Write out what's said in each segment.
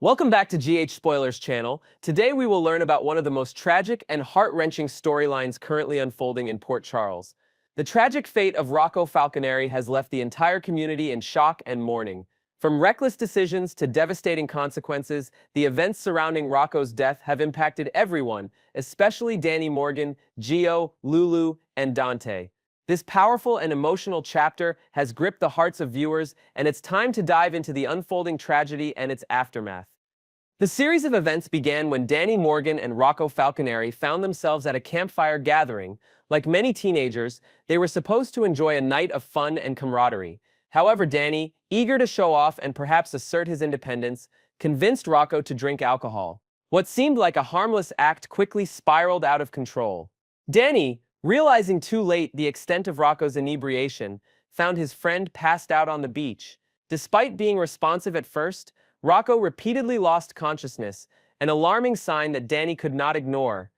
Welcome back to GH Spoilers channel. Today we will learn about one of the most tragic and heart-wrenching storylines currently unfolding in Port Charles. The tragic fate of Rocco Falconeri has left the entire community in shock and mourning. From reckless decisions to devastating consequences, the events surrounding Rocco's death have impacted everyone, especially Danny Morgan, Gio, Lulu, and Dante. This powerful and emotional chapter has gripped the hearts of viewers, and it's time to dive into the unfolding tragedy and its aftermath. The series of events began when Danny Morgan and Rocco Falconeri found themselves at a campfire gathering. Like many teenagers, they were supposed to enjoy a night of fun and camaraderie. However, Danny, eager to show off and perhaps assert his independence, convinced Rocco to drink alcohol. What seemed like a harmless act quickly spiraled out of control. Danny, realizing too late the extent of Rocco's inebriation, found his friend passed out on the beach. Despite being responsive at first, Rocco repeatedly lost consciousness, an alarming sign that Danny could not ignore.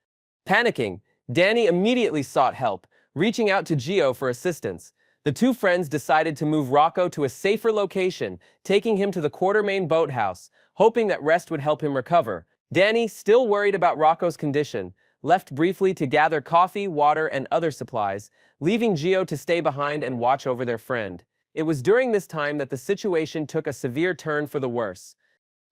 Panicking, Danny immediately sought help, reaching out to Gio for assistance. The two friends decided to move Rocco to a safer location, taking him to the Quartermain boathouse, hoping that rest would help him recover. Danny, still worried about Rocco's condition, left briefly to gather coffee, water, and other supplies, leaving Gio to stay behind and watch over their friend. It was during this time that the situation took a severe turn for the worse.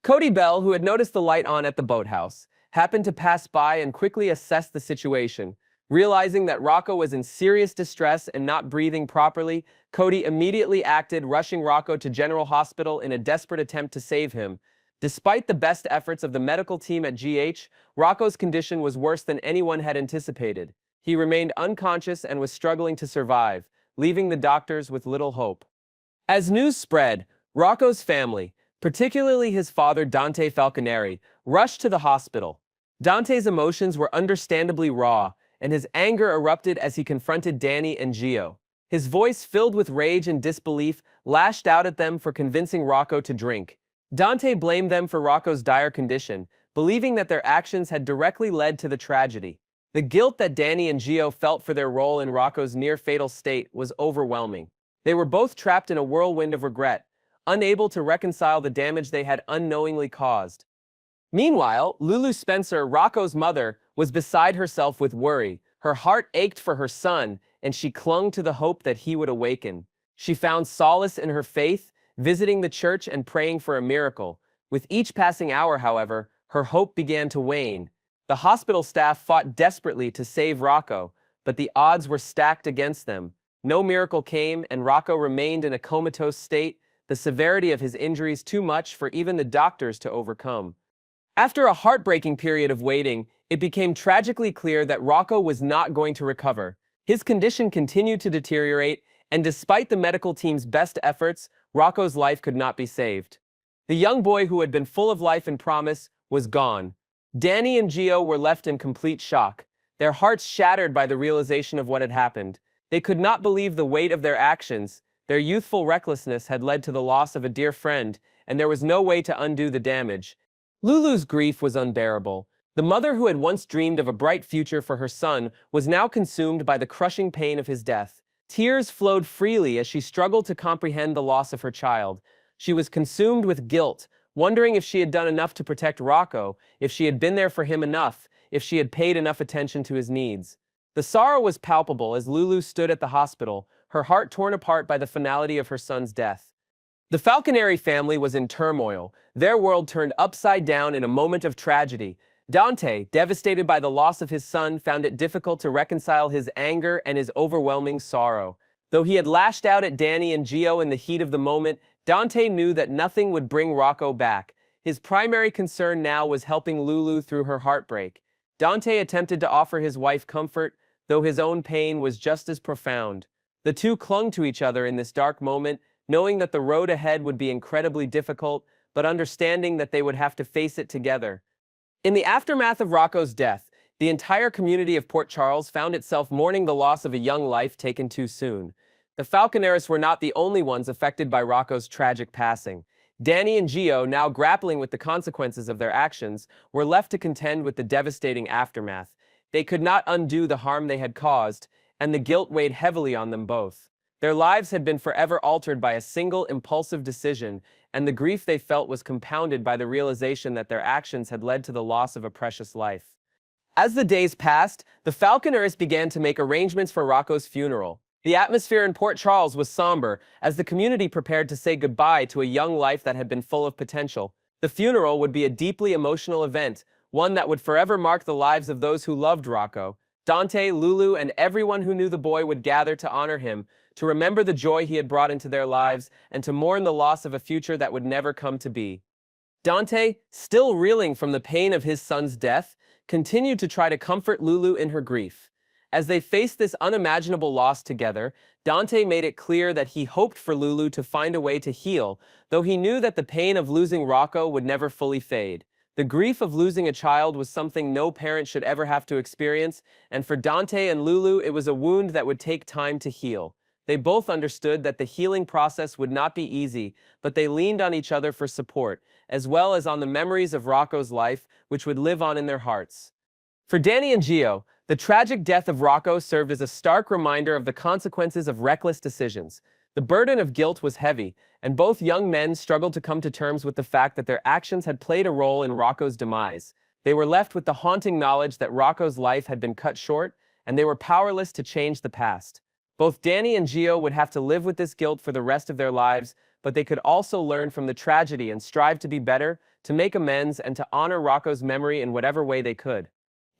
Cody Bell, who had noticed the light on at the boathouse, happened to pass by and quickly assess the situation. Realizing that Rocco was in serious distress and not breathing properly, Cody immediately acted, rushing Rocco to General Hospital in a desperate attempt to save him. Despite the best efforts of the medical team at GH, Rocco's condition was worse than anyone had anticipated. He remained unconscious and was struggling to survive, leaving the doctors with little hope. As news spread, Rocco's family, particularly his father Dante Falconeri, rushed to the hospital. Dante's emotions were understandably raw, and his anger erupted as he confronted Danny and Gio. His voice, filled with rage and disbelief, lashed out at them for convincing Rocco to drink. Dante blamed them for Rocco's dire condition, believing that their actions had directly led to the tragedy. The guilt that Danny and Gio felt for their role in Rocco's near-fatal state was overwhelming. They were both trapped in a whirlwind of regret, unable to reconcile the damage they had unknowingly caused. Meanwhile, Lulu Spencer, Rocco's mother, was beside herself with worry. Her heart ached for her son, and she clung to the hope that he would awaken. She found solace in her faith, visiting the church and praying for a miracle. With each passing hour, however, her hope began to wane. The hospital staff fought desperately to save Rocco, but the odds were stacked against them. No miracle came, and Rocco remained in a comatose state, the severity of his injuries too much for even the doctors to overcome. After a heartbreaking period of waiting, it became tragically clear that Rocco was not going to recover. His condition continued to deteriorate, and despite the medical team's best efforts, Rocco's life could not be saved. The young boy who had been full of life and promise was gone. Danny and Gio were left in complete shock, their hearts shattered by the realization of what had happened. They could not believe the weight of their actions. Their youthful recklessness had led to the loss of a dear friend, and there was no way to undo the damage. Lulu's grief was unbearable. The mother who had once dreamed of a bright future for her son was now consumed by the crushing pain of his death. Tears flowed freely as she struggled to comprehend the loss of her child. She was consumed with guilt, wondering if she had done enough to protect Rocco, if she had been there for him enough, if she had paid enough attention to his needs. The sorrow was palpable as Lulu stood at the hospital, her heart torn apart by the finality of her son's death. The Falconeri family was in turmoil, their world turned upside down in a moment of tragedy. Dante, devastated by the loss of his son, found it difficult to reconcile his anger and his overwhelming sorrow. Though he had lashed out at Danny and Gio in the heat of the moment, Dante knew that nothing would bring Rocco back. His primary concern now was helping Lulu through her heartbreak. Dante attempted to offer his wife comfort, though his own pain was just as profound. The two clung to each other in this dark moment, knowing that the road ahead would be incredibly difficult, but understanding that they would have to face it together. In the aftermath of Rocco's death, the entire community of Port Charles found itself mourning the loss of a young life taken too soon. The Falconeris were not the only ones affected by Rocco's tragic passing. Danny and Gio, now grappling with the consequences of their actions, were left to contend with the devastating aftermath. They could not undo the harm they had caused, and the guilt weighed heavily on them both. Their lives had been forever altered by a single impulsive decision, and the grief they felt was compounded by the realization that their actions had led to the loss of a precious life. As the days passed, the Falconers began to make arrangements for Rocco's funeral. The atmosphere in Port Charles was somber as the community prepared to say goodbye to a young life that had been full of potential. The funeral would be a deeply emotional event, one that would forever mark the lives of those who loved Rocco. Dante, Lulu, and everyone who knew the boy would gather to honor him, to remember the joy he had brought into their lives, and to mourn the loss of a future that would never come to be. Dante, still reeling from the pain of his son's death, continued to try to comfort Lulu in her grief. As they faced this unimaginable loss together, Dante made it clear that he hoped for Lulu to find a way to heal, though he knew that the pain of losing Rocco would never fully fade. The grief of losing a child was something no parent should ever have to experience, and for Dante and Lulu, it was a wound that would take time to heal. They both understood that the healing process would not be easy, but they leaned on each other for support, as well as on the memories of Rocco's life, which would live on in their hearts. For Danny and Gio, the tragic death of Rocco served as a stark reminder of the consequences of reckless decisions. The burden of guilt was heavy, and both young men struggled to come to terms with the fact that their actions had played a role in Rocco's demise. They were left with the haunting knowledge that Rocco's life had been cut short, and they were powerless to change the past. Both Danny and Gio would have to live with this guilt for the rest of their lives, but they could also learn from the tragedy and strive to be better, to make amends, and to honor Rocco's memory in whatever way they could.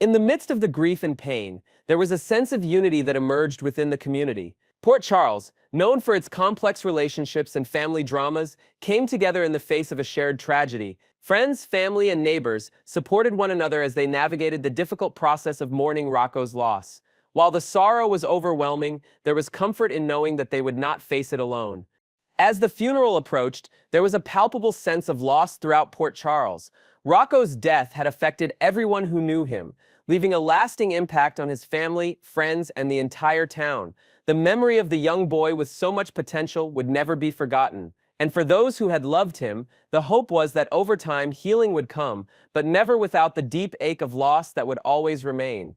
In the midst of the grief and pain, there was a sense of unity that emerged within the community. Port Charles, known for its complex relationships and family dramas, came together in the face of a shared tragedy. Friends, family, and neighbors supported one another as they navigated the difficult process of mourning Rocco's loss. While the sorrow was overwhelming, there was comfort in knowing that they would not face it alone. As the funeral approached, there was a palpable sense of loss throughout Port Charles. Rocco's death had affected everyone who knew him, leaving a lasting impact on his family, friends, and the entire town. The memory of the young boy with so much potential would never be forgotten. And for those who had loved him, the hope was that over time healing would come, but never without the deep ache of loss that would always remain.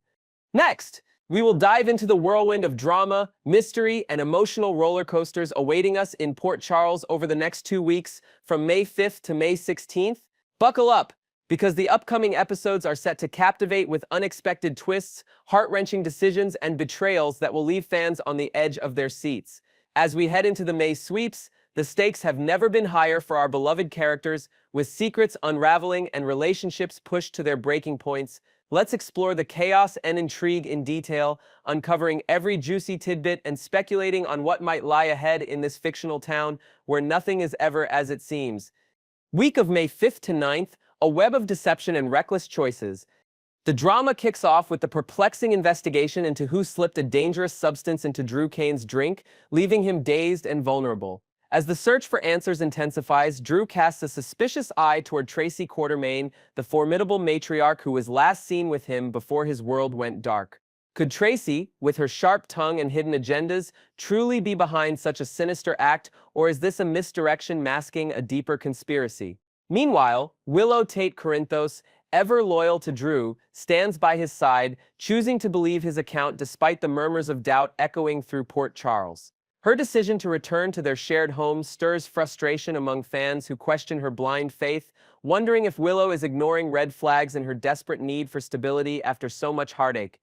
Next, we will dive into the whirlwind of drama, mystery, and emotional roller coasters awaiting us in Port Charles over the next 2 weeks, from May 5th to May 16th. Buckle up, because the upcoming episodes are set to captivate with unexpected twists, heart-wrenching decisions, and betrayals that will leave fans on the edge of their seats. As we head into the May sweeps, the stakes have never been higher for our beloved characters, with secrets unraveling and relationships pushed to their breaking points. Let's explore the chaos and intrigue in detail, uncovering every juicy tidbit and speculating on what might lie ahead in this fictional town where nothing is ever as it seems. Week of May 5th to 9th, a web of deception and reckless choices. The drama kicks off with the perplexing investigation into who slipped a dangerous substance into Drew Kane's drink, leaving him dazed and vulnerable. As the search for answers intensifies, Drew casts a suspicious eye toward Tracy Quartermaine, the formidable matriarch who was last seen with him before his world went dark. Could Tracy, with her sharp tongue and hidden agendas, truly be behind such a sinister act, or is this a misdirection masking a deeper conspiracy? Meanwhile, Willow Tate Corinthos, ever loyal to Drew, stands by his side, choosing to believe his account despite the murmurs of doubt echoing through Port Charles. Her decision to return to their shared home stirs frustration among fans who question her blind faith, wondering if Willow is ignoring red flags in her desperate need for stability after so much heartache.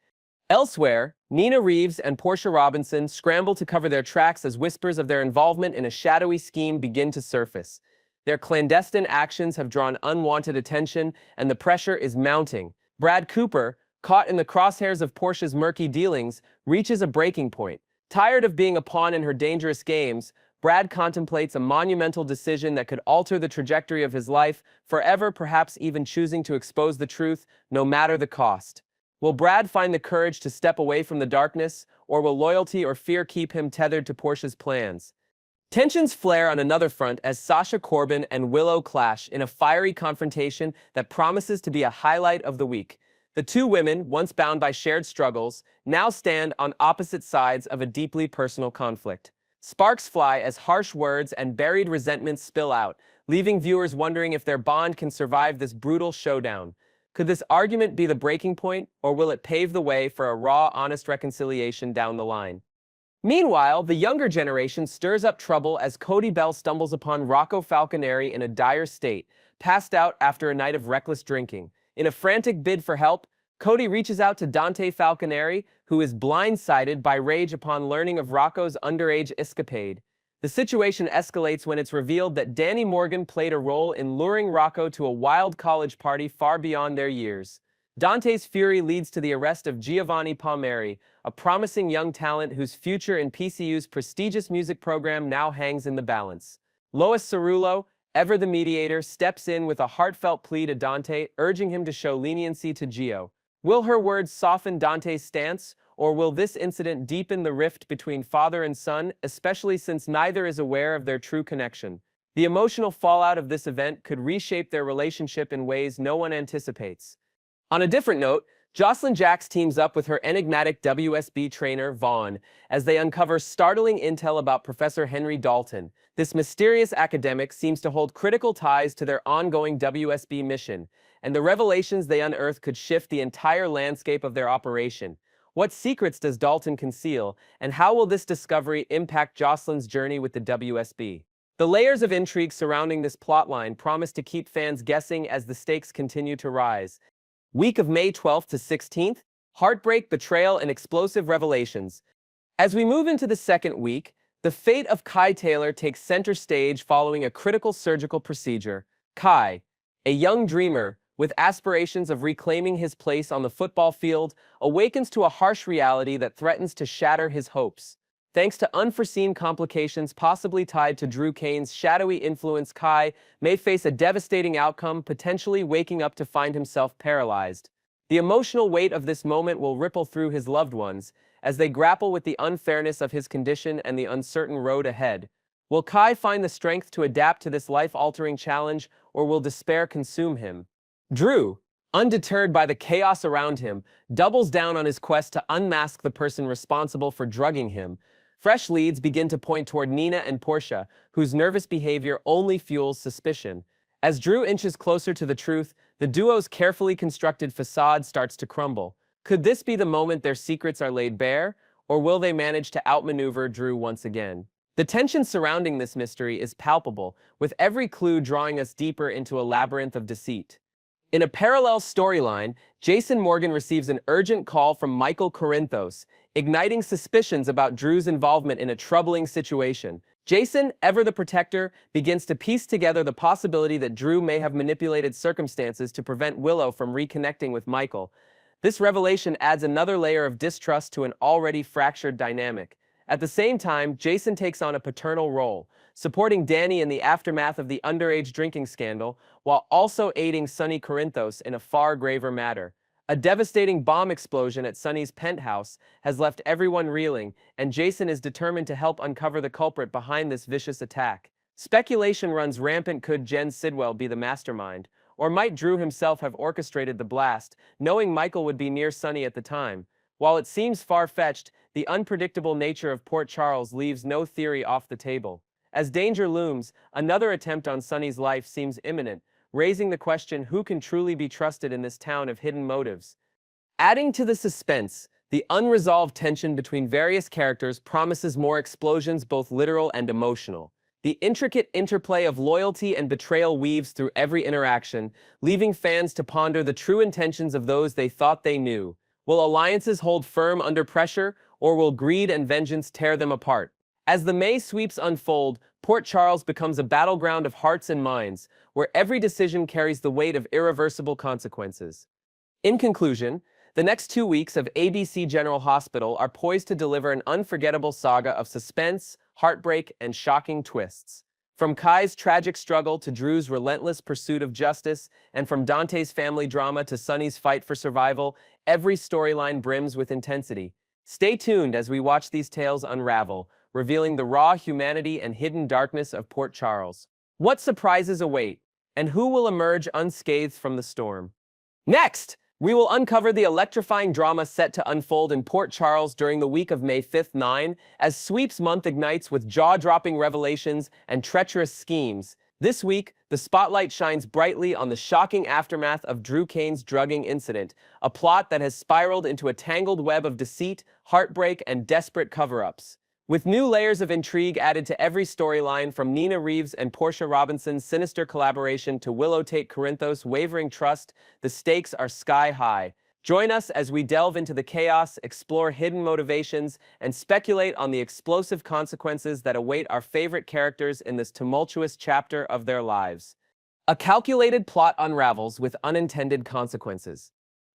Elsewhere, Nina Reeves and Portia Robinson scramble to cover their tracks as whispers of their involvement in a shadowy scheme begin to surface. Their clandestine actions have drawn unwanted attention, and the pressure is mounting. Brad Cooper, caught in the crosshairs of Portia's murky dealings, reaches a breaking point. Tired of being a pawn in her dangerous games, Brad contemplates a monumental decision that could alter the trajectory of his life, forever, perhaps even choosing to expose the truth, no matter the cost. Will Brad find the courage to step away from the darkness, or will loyalty or fear keep him tethered to Portia's plans? Tensions flare on another front as Sasha Corbin and Willow clash in a fiery confrontation that promises to be a highlight of the week. The two women, once bound by shared struggles, now stand on opposite sides of a deeply personal conflict. Sparks fly as harsh words and buried resentments spill out, leaving viewers wondering if their bond can survive this brutal showdown. Could this argument be the breaking point, or will it pave the way for a raw, honest reconciliation down the line? Meanwhile, the younger generation stirs up trouble as Cody Bell stumbles upon Rocco Falconeri in a dire state, passed out after a night of reckless drinking. In a frantic bid for help, Cody reaches out to Dante Falconeri, who is blindsided by rage upon learning of Rocco's underage escapade. The situation escalates when it's revealed that Danny Morgan played a role in luring Rocco to a wild college party far beyond their years. Dante's fury leads to the arrest of Giovanni Palmieri, a promising young talent whose future in PCU's prestigious music program now hangs in the balance. Lois Cerullo, ever the mediator, steps in with a heartfelt plea to Dante, urging him to show leniency to Gio. Will her words soften Dante's stance, or will this incident deepen the rift between father and son, especially since neither is aware of their true connection? The emotional fallout of this event could reshape their relationship in ways no one anticipates. On a different note, Jocelyn Jacks teams up with her enigmatic WSB trainer, Vaughn, as they uncover startling intel about Professor Henry Dalton. This mysterious academic seems to hold critical ties to their ongoing WSB mission, and the revelations they unearth could shift the entire landscape of their operation. What secrets does Dalton conceal, and how will this discovery impact Jocelyn's journey with the WSB? The layers of intrigue surrounding this plotline promise to keep fans guessing as the stakes continue to rise. Week of May 12th to 16th, Heartbreak, Betrayal, and Explosive Revelations. As we move into the second week, the fate of Kai Taylor takes center stage following a critical surgical procedure. Kai, a young dreamer with aspirations of reclaiming his place on the football field, awakens to a harsh reality that threatens to shatter his hopes. Thanks to unforeseen complications possibly tied to Drew Kane's shadowy influence, Kai may face a devastating outcome, potentially waking up to find himself paralyzed. The emotional weight of this moment will ripple through his loved ones as they grapple with the unfairness of his condition and the uncertain road ahead. Will Kai find the strength to adapt to this life-altering challenge, or will despair consume him? Drew, undeterred by the chaos around him, doubles down on his quest to unmask the person responsible for drugging him. Fresh leads begin to point toward Nina and Portia, whose nervous behavior only fuels suspicion. As Drew inches closer to the truth, the duo's carefully constructed facade starts to crumble. Could this be the moment their secrets are laid bare, or will they manage to outmaneuver Drew once again? The tension surrounding this mystery is palpable, with every clue drawing us deeper into a labyrinth of deceit. In a parallel storyline, Jason Morgan receives an urgent call from Michael Corinthos, igniting suspicions about Drew's involvement in a troubling situation. Jason, ever the protector, begins to piece together the possibility that Drew may have manipulated circumstances to prevent Willow from reconnecting with Michael. This revelation adds another layer of distrust to an already fractured dynamic. At the same time, Jason takes on a paternal role, supporting Danny in the aftermath of the underage drinking scandal, while also aiding Sonny Corinthos in a far graver matter. A devastating bomb explosion at Sonny's penthouse has left everyone reeling, and Jason is determined to help uncover the culprit behind this vicious attack. Speculation runs rampant. Could Jen Sidwell be the mastermind? Or might Drew himself have orchestrated the blast, knowing Michael would be near Sonny at the time? While it seems far-fetched, the unpredictable nature of Port Charles leaves no theory off the table. As danger looms, another attempt on Sonny's life seems imminent, raising the question, who can truly be trusted in this town of hidden motives? Adding to the suspense, the unresolved tension between various characters promises more explosions, both literal and emotional. The intricate interplay of loyalty and betrayal weaves through every interaction, leaving fans to ponder the true intentions of those they thought they knew. Will alliances hold firm under pressure, or will greed and vengeance tear them apart? As the May sweeps unfold, Port Charles becomes a battleground of hearts and minds, where every decision carries the weight of irreversible consequences. In conclusion, the next 2 weeks of ABC General Hospital are poised to deliver an unforgettable saga of suspense, heartbreak, and shocking twists. From Kai's tragic struggle to Drew's relentless pursuit of justice, and from Dante's family drama to Sonny's fight for survival, every storyline brims with intensity. Stay tuned as we watch these tales unravel, revealing the raw humanity and hidden darkness of Port Charles. What surprises await, and who will emerge unscathed from the storm? Next, we will uncover the electrifying drama set to unfold in Port Charles during the week of May 5th-9, as Sweeps Month ignites with jaw-dropping revelations and treacherous schemes. This week, the spotlight shines brightly on the shocking aftermath of Drew Kane's drugging incident, a plot that has spiraled into a tangled web of deceit, heartbreak, and desperate cover-ups. With new layers of intrigue added to every storyline, from Nina Reeves and Portia Robinson's sinister collaboration to Willow Tate Corinthos' wavering trust, the stakes are sky high. Join us as we delve into the chaos, explore hidden motivations, and speculate on the explosive consequences that await our favorite characters in this tumultuous chapter of their lives. A calculated plot unravels with unintended consequences.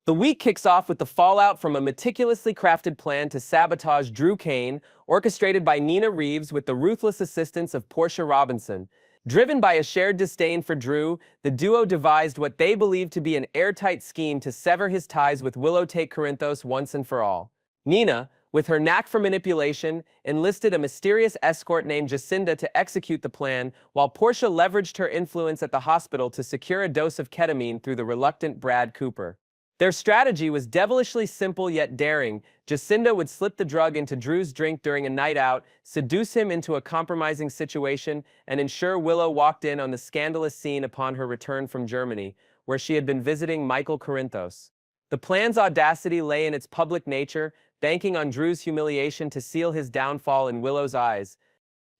The week kicks off with the fallout from a meticulously crafted plan to sabotage Drew Kane, orchestrated by Nina Reeves with the ruthless assistance of Portia Robinson. Driven by a shared disdain for Drew, the duo devised what they believed to be an airtight scheme to sever his ties with Willow Tate Corinthos once and for all. Nina, with her knack for manipulation, enlisted a mysterious escort named Jacinda to execute the plan, while Portia leveraged her influence at the hospital to secure a dose of ketamine through the reluctant Brad Cooper. Their strategy was devilishly simple yet daring. Jacinda would slip the drug into Drew's drink during a night out, seduce him into a compromising situation, and ensure Willow walked in on the scandalous scene upon her return from Germany, where she had been visiting Michael Corinthos. The plan's audacity lay in its public nature, banking on Drew's humiliation to seal his downfall in Willow's eyes.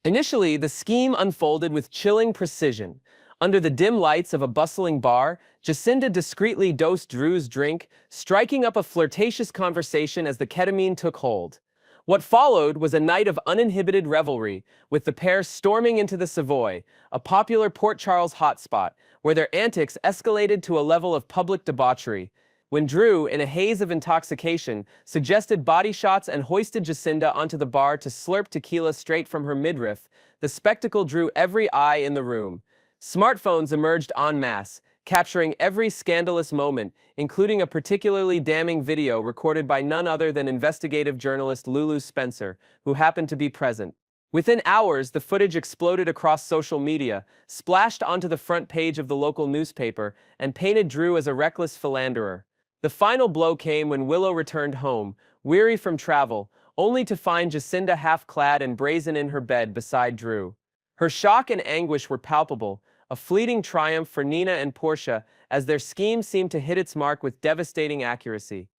Initially, the scheme unfolded with chilling precision. Under the dim lights of a bustling bar, Jacinda discreetly dosed Drew's drink, striking up a flirtatious conversation as the ketamine took hold. What followed was a night of uninhibited revelry, with the pair storming into the Savoy, a popular Port Charles hotspot, where their antics escalated to a level of public debauchery. When Drew, in a haze of intoxication, suggested body shots and hoisted Jacinda onto the bar to slurp tequila straight from her midriff, the spectacle drew every eye in the room. Smartphones emerged en masse, capturing every scandalous moment, including a particularly damning video recorded by none other than investigative journalist Lulu Spencer, who happened to be present. Within hours, the footage exploded across social media, splashed onto the front page of the local newspaper, and painted Drew as a reckless philanderer. The final blow came when Willow returned home, weary from travel, only to find Jacinda half-clad and brazen in her bed beside Drew. Her shock and anguish were palpable, a fleeting triumph for Nina and Portia, as their scheme seemed to hit its mark with devastating accuracy.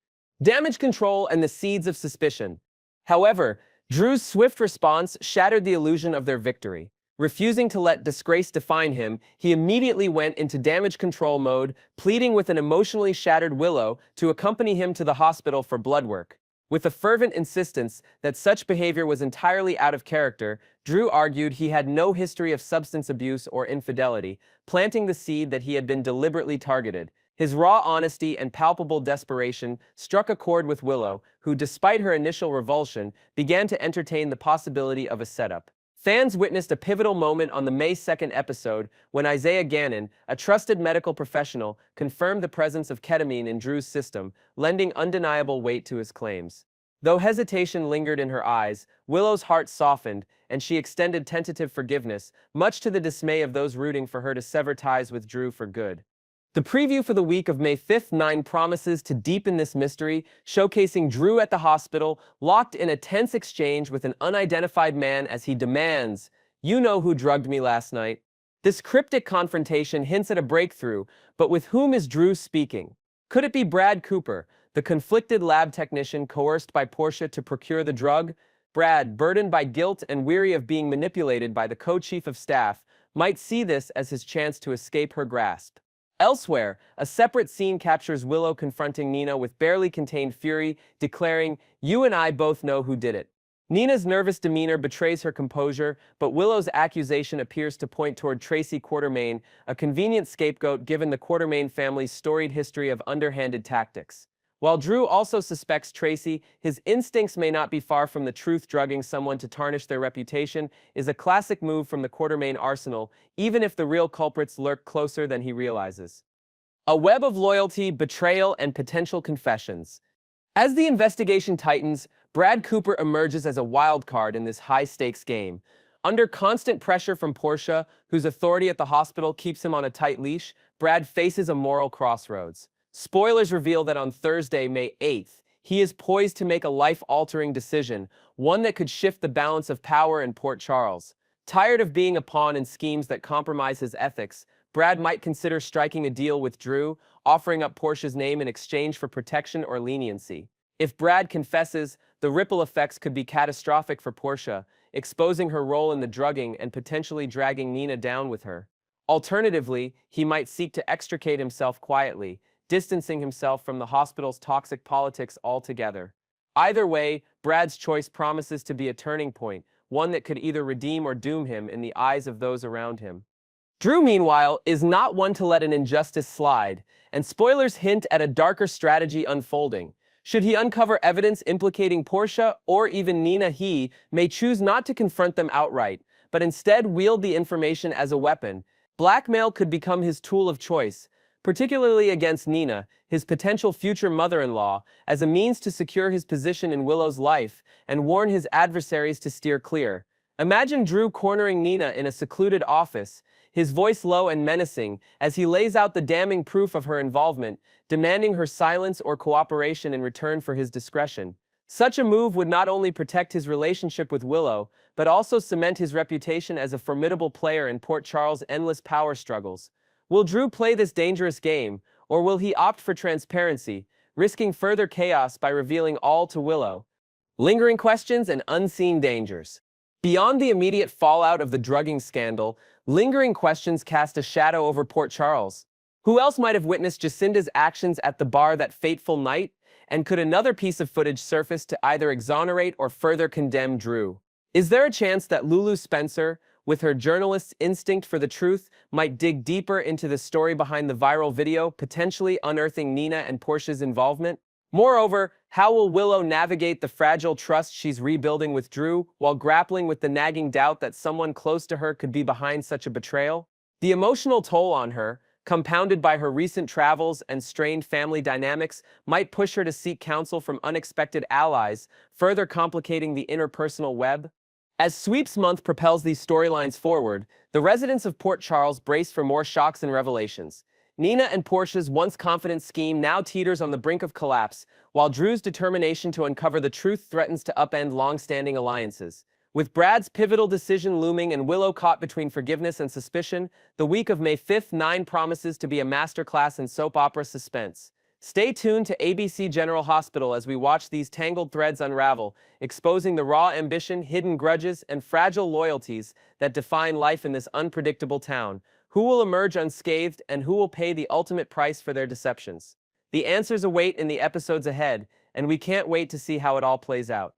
Damage control and the seeds of suspicion. However, Drew's swift response shattered the illusion of their victory. Refusing to let disgrace define him, he immediately went into damage control mode, pleading with an emotionally shattered Willow to accompany him to the hospital for blood work. With a fervent insistence that such behavior was entirely out of character, Drew argued he had no history of substance abuse or infidelity, planting the seed that he had been deliberately targeted. His raw honesty and palpable desperation struck a chord with Willow, who, despite her initial revulsion, began to entertain the possibility of a setup. Fans witnessed a pivotal moment on the May 2nd episode when Isaiah Gannon, a trusted medical professional, confirmed the presence of ketamine in Drew's system, lending undeniable weight to his claims. Though hesitation lingered in her eyes, Willow's heart softened, and she extended tentative forgiveness, much to the dismay of those rooting for her to sever ties with Drew for good. The preview for the week of May 5th 9 promises to deepen this mystery, showcasing Drew at the hospital, locked in a tense exchange with an unidentified man as he demands, "You know who drugged me last night?" This cryptic confrontation hints at a breakthrough, but with whom is Drew speaking? Could it be Brad Cooper, the conflicted lab technician coerced by Portia to procure the drug? Brad, burdened by guilt and weary of being manipulated by the co-chief of staff, might see this as his chance to escape her grasp. Elsewhere, a separate scene captures Willow confronting Nina with barely contained fury, declaring, "You and I both know who did it." Nina's nervous demeanor betrays her composure, but Willow's accusation appears to point toward Tracy Quartermaine, a convenient scapegoat given the Quartermaine family's storied history of underhanded tactics. While Drew also suspects Tracy, his instincts may not be far from the truth. Drugging someone to tarnish their reputation is a classic move from the Quartermaine arsenal, even if the real culprits lurk closer than he realizes. A web of loyalty, betrayal, and potential confessions. As the investigation tightens, Brad Cooper emerges as a wild card in this high-stakes game. Under constant pressure from Portia, whose authority at the hospital keeps him on a tight leash, Brad faces a moral crossroads. Spoilers reveal that on Thursday, May 8th, he is poised to make a life-altering decision, one that could shift the balance of power in Port Charles. Tired of being a pawn in schemes that compromise his ethics, Brad might consider striking a deal with Drew, offering up Portia's name in exchange for protection or leniency. If Brad confesses, the ripple effects could be catastrophic for Portia, exposing her role in the drugging and potentially dragging Nina down with her. Alternatively, he might seek to extricate himself quietly, distancing himself from the hospital's toxic politics altogether. Either way, Brad's choice promises to be a turning point, one that could either redeem or doom him in the eyes of those around him. Drew, meanwhile, is not one to let an injustice slide, and spoilers hint at a darker strategy unfolding. Should he uncover evidence implicating Portia or even Nina, he may choose not to confront them outright, but instead wield the information as a weapon. Blackmail could become his tool of choice, particularly against Nina, his potential future mother-in-law, as a means to secure his position in Willow's life and warn his adversaries to steer clear. Imagine Drew cornering Nina in a secluded office, his voice low and menacing, as he lays out the damning proof of her involvement, demanding her silence or cooperation in return for his discretion. Such a move would not only protect his relationship with Willow, but also cement his reputation as a formidable player in Port Charles' endless power struggles. Will Drew play this dangerous game, or will he opt for transparency, risking further chaos by revealing all to Willow? Lingering questions and unseen dangers. Beyond the immediate fallout of the drugging scandal, lingering questions cast a shadow over Port Charles. Who else might have witnessed Jacinda's actions at the bar that fateful night? And could another piece of footage surface to either exonerate or further condemn Drew? Is there a chance that Lulu Spencer, with her journalist's instinct for the truth, might dig deeper into the story behind the viral video, potentially unearthing Nina and Portia's involvement? Moreover, how will Willow navigate the fragile trust she's rebuilding with Drew while grappling with the nagging doubt that someone close to her could be behind such a betrayal? The emotional toll on her, compounded by her recent travels and strained family dynamics, might push her to seek counsel from unexpected allies, further complicating the interpersonal web. As Sweeps Month propels these storylines forward, the residents of Port Charles brace for more shocks and revelations. Nina and Portia's once confident scheme now teeters on the brink of collapse, while Drew's determination to uncover the truth threatens to upend long-standing alliances. With Brad's pivotal decision looming and Willow caught between forgiveness and suspicion, the week of May 5th 9 promises to be a masterclass in soap opera suspense. Stay tuned to ABC General Hospital as we watch these tangled threads unravel, exposing the raw ambition, hidden grudges, and fragile loyalties that define life in this unpredictable town. Who will emerge unscathed, and who will pay the ultimate price for their deceptions? The answers await in the episodes ahead, and we can't wait to see how it all plays out.